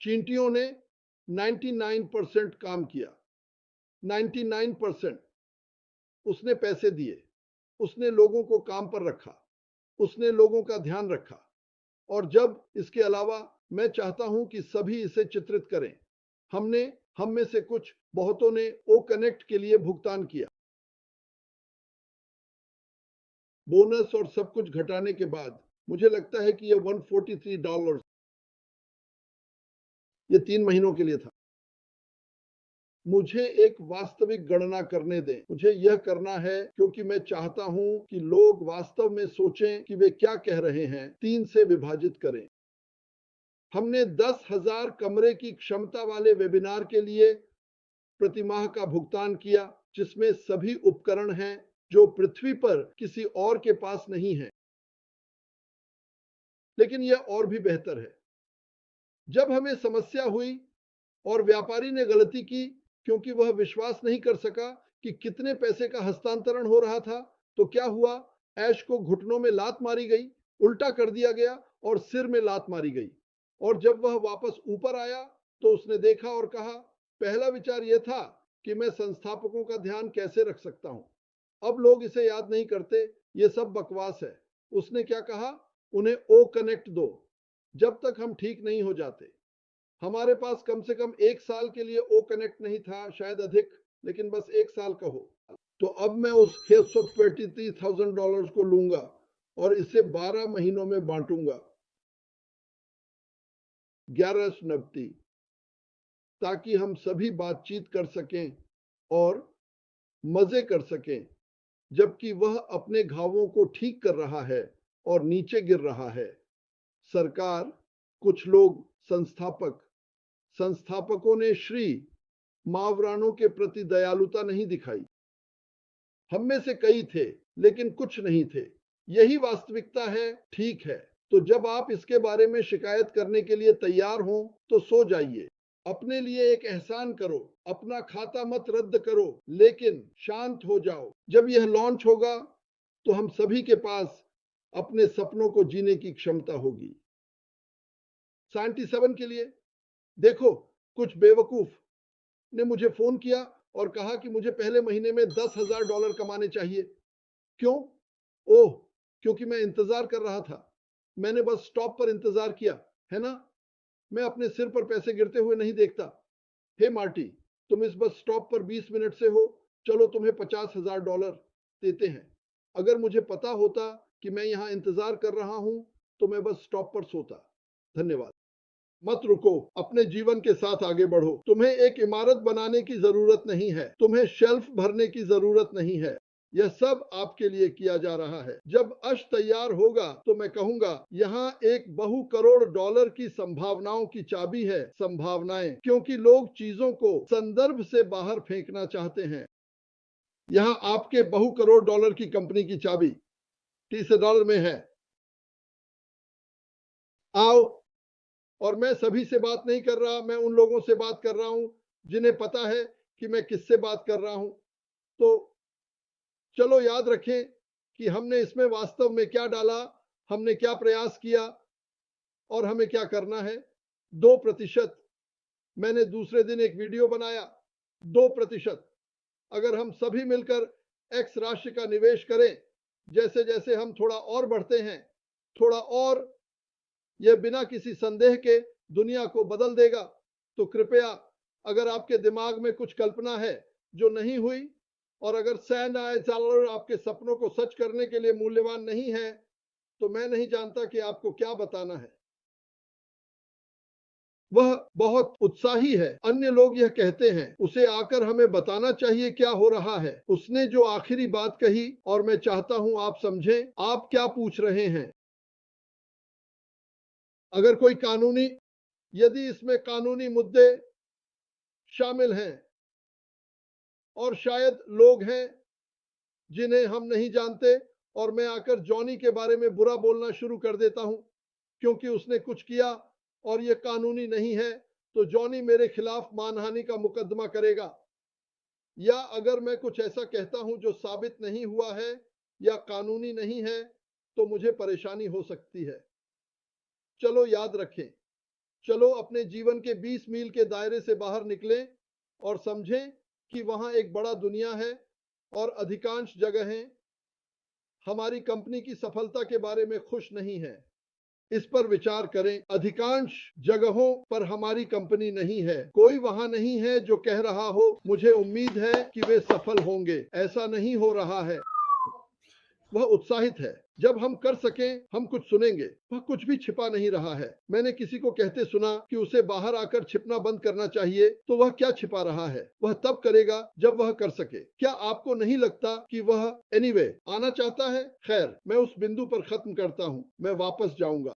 चींटियों ने 99% काम किया। 99% उसने पैसे दिए, उसने लोगों को काम पर रखा, उसने लोगों का ध्यान रखा। और जब इसके अलावा मैं चाहता हूं कि सभी इसे चित्रित करें। हम में से कुछ बहुतों ने ओ कनेक्ट के लिए भुगतान किया। बोनस और सब कुछ घटाने के बाद मुझे लगता है कि यह $143, ये 3 महीनों के लिए था। मुझे एक वास्तविक गणना करने दें। मुझे यह करना है क्योंकि मैं चाहता हूं कि लोग वास्तव में सोचें कि वे क्या कह रहे हैं। 3 से विभाजित करें। हमने 10,000 कमरे की क्षमता वाले वेबिनार के लिए प्रतिमाह का भुगतान किया, जिसमें सभी उपकरण हैं जो पृथ्वी पर किसी और के पास नहीं है। लेकिन यह और भी बेहतर है। जब हमें समस्या हुई और व्यापारी ने गलती की क्योंकि वह विश्वास नहीं कर सका कि कितने पैसे का हस्तांतरण हो रहा था, तो क्या हुआ? ऐश को घुटनों में लात मारी गई, उल्टा कर दिया गया और सिर में लात मारी गई। और जब वह वापस ऊपर आया तो उसने देखा और कहा, पहला विचार यह था कि मैं संस्थापकों का ध्यान कैसे रख सकता हूं। अब लोग इसे याद नहीं करते, ये सब बकवास है। उसने क्या कहा? उन्हें ओ कनेक्ट दो जब तक हम ठीक नहीं हो जाते। हमारे पास कम से कम 1 साल के लिए ओ कनेक्ट नहीं था, शायद अधिक, लेकिन बस 1 साल कहो। तो अब मैं उस $123,000 को लूंगा और इसे 12 महीनों में बांटूंगा। 11 नब्ती, ताकि हम सभी बातचीत कर सकें और मजे कर सकें, जबकि वह अपने घावों को ठीक कर रहा है और नीचे गिर रहा है। सरकार, कुछ लोग, संस्थापकों ने श्री मावरानों के प्रति दयालुता नहीं दिखाई। हम में से कई थे, लेकिन कुछ नहीं थे। यही वास्तविकता है, ठीक है। तो जब आप इसके बारे में शिकायत करने के लिए तैयार हों, तो सो जाइए। अपने लिए एक एहसान करो, अपना खाता मत रद्द करो, लेकिन शांत हो जाओ। जब यह लॉन्च होगा, तो हम सभी के पास अपने सपनों को जीने की क्षमता होगी। 77 के लिए देखो, कुछ बेवकूफ ने मुझे फोन किया और कहा कि मुझे पहले महीने में $10,000 कमाने चाहिए। क्यों? ओह, क्योंकि मैं इंतजार कर रहा था। मैंने बस स्टॉप पर इंतजार किया, है ना? मैं अपने सिर पर पैसे गिरते हुए नहीं देखता। हे मार्टी, तुम इस बस स्टॉप पर 20 मिनट से हो। चलो तुम्हें $50,000 देते हैं। अगर मुझे पता होता कि मैं यहां इंतजार कर रहा हूं, तो मैं बस स्टॉप पर सोता। धन्यवाद। मत रुको, अपने जीवन के साथ आगे बढ़ो। तुम्हें एक इमारत बनाने की जरूरत नहीं है, तुम्हें शेल्फ भरने की जरूरत नहीं है। यह सब आपके लिए किया जा रहा है। जब अश तैयार होगा तो मैं कहूंगा, यहाँ एक बहु करोड़ डॉलर की संभावनाओं की चाबी है। संभावनाएं, क्योंकि लोग चीजों को संदर्भ से बाहर फेंकना चाहते हैं। यहाँ आपके बहु करोड़ डॉलर की कंपनी की चाबी $30 में है। आओ। और मैं सभी से बात नहीं कर रहा, मैं उन लोगों से बात कर रहा हूं जिन्हें पता है कि मैं किससे बात कर रहा हूं। तो चलो याद रखें कि हमने इसमें वास्तव में क्या डाला, हमने क्या प्रयास किया और हमें क्या करना है। 2%। मैंने दूसरे दिन एक वीडियो बनाया। 2%। अगर हम सभी मिलकर एक्स राशि का निवेश करें, जैसे जैसे हम थोड़ा और बढ़ते हैं, थोड़ा और, यह बिना किसी संदेह के दुनिया को बदल देगा। तो कृपया, अगर आपके दिमाग में कुछ कल्पना है जो नहीं हुई, और अगर $100 आपके सपनों को सच करने के लिए मूल्यवान नहीं है, तो मैं नहीं जानता कि आपको क्या बताना है। वह बहुत उत्साही है। अन्य लोग यह कहते हैं, उसे आकर हमें बताना चाहिए क्या हो रहा है। उसने जो आखिरी बात कही, और मैं चाहता हूं आप समझें, आप क्या पूछ रहे हैं। अगर कोई कानूनी, यदि इसमें कानूनी मुद्दे शामिल हैं, और शायद लोग हैं जिन्हें हम नहीं जानते, और मैं आकर जॉनी के बारे में बुरा बोलना शुरू कर देता हूं क्योंकि उसने कुछ किया और यह कानूनी नहीं है, तो जॉनी मेरे खिलाफ मानहानि का मुकदमा करेगा। या अगर मैं कुछ ऐसा कहता हूं जो साबित नहीं हुआ है या कानूनी नहीं है, तो मुझे परेशानी हो सकती है। चलो याद रखें, चलो अपने जीवन के 20 मील के दायरे से बाहर निकलें और समझें कि वहां एक बड़ा दुनिया है और अधिकांश जगहें हमारी कंपनी की सफलता के बारे में खुश नहीं है। इस पर विचार करें। अधिकांश जगहों पर हमारी कंपनी नहीं है। कोई वहां नहीं है जो कह रहा हो मुझे उम्मीद है कि वे सफल होंगे। ऐसा नहीं हो रहा है। वह उत्साहित है। जब हम कर सकें हम कुछ सुनेंगे। वह कुछ भी छिपा नहीं रहा है। मैंने किसी को कहते सुना कि उसे बाहर आकर छिपना बंद करना चाहिए, तो वह क्या छिपा रहा है? वह तब करेगा जब वह कर सके। क्या आपको नहीं लगता कि वह एनीवे आना चाहता है? खैर, मैं उस बिंदु पर खत्म करता हूं। मैं वापस जाऊंगा।